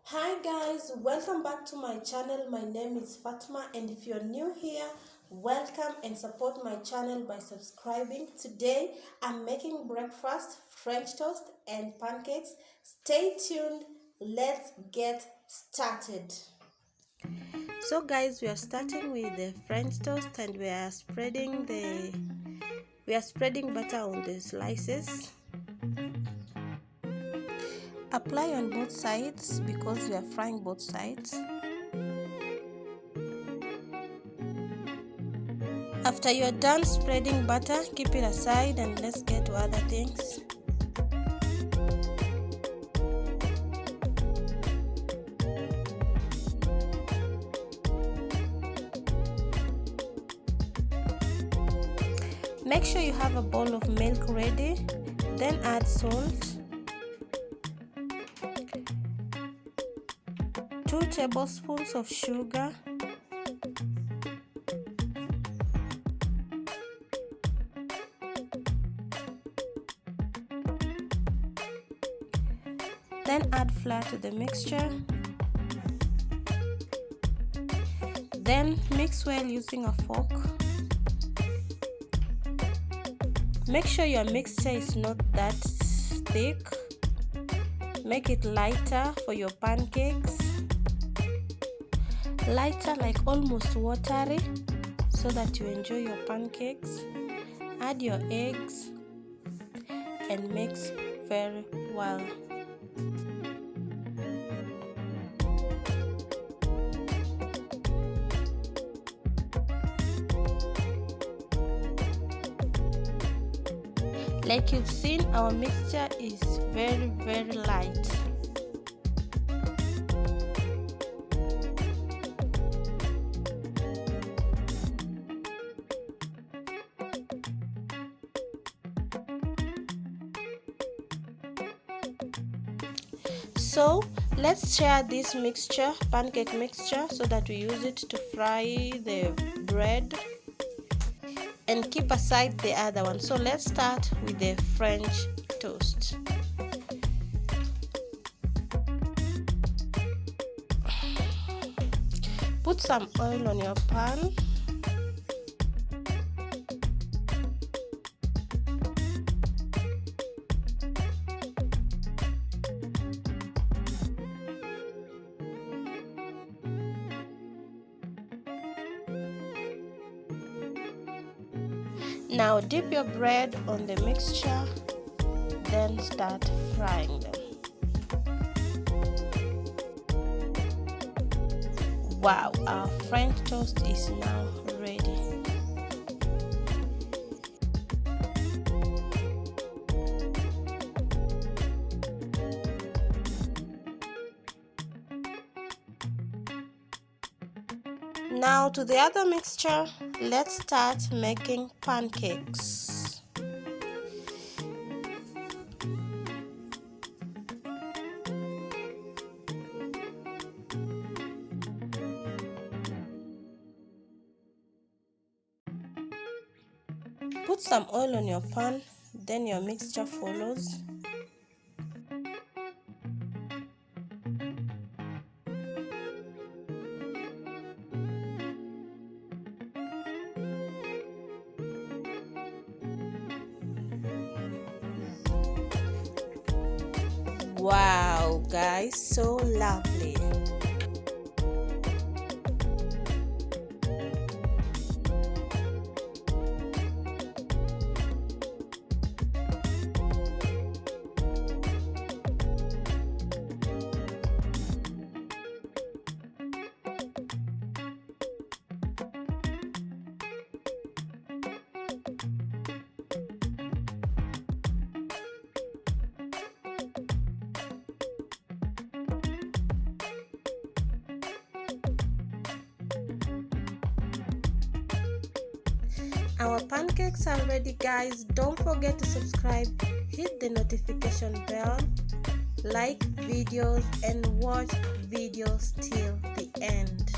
Hi guys, welcome back to my channel. My name is Fatma, and if you're new here, welcome and support my channel by subscribing. Today I'm making breakfast, French toast and pancakes. Stay tuned. Let's get started. So guys, we are starting with the French toast, and we are spreading butter on the slices. Apply on both sides because we are frying both sides. After you're done spreading butter, keep it aside and let's get to other things. Make sure you have a bowl of milk ready, then add salt, 2 tablespoons of sugar, then add flour to the mixture. Then mix well using a fork. Make sure your mixture is not that thick. Make it lighter for your pancakes. Lighter, like almost watery, so that you enjoy your pancakes. Add your eggs and mix very well. Like you've seen, our mixture is very light. So let's share this mixture, pancake mixture, so that we use it to fry the bread and keep aside the other one. So let's start with the French toast. Put some oil on your pan. Now dip your bread on the mixture, then start frying them. Wow, our French toast is now ready. Now to the other mixture, let's start making pancakes. Put some oil on your pan, then your mixture follows. Wow guys, so lovely. Our pancakes are ready guys. Don't forget to subscribe, hit the notification bell, like videos and watch videos till the end.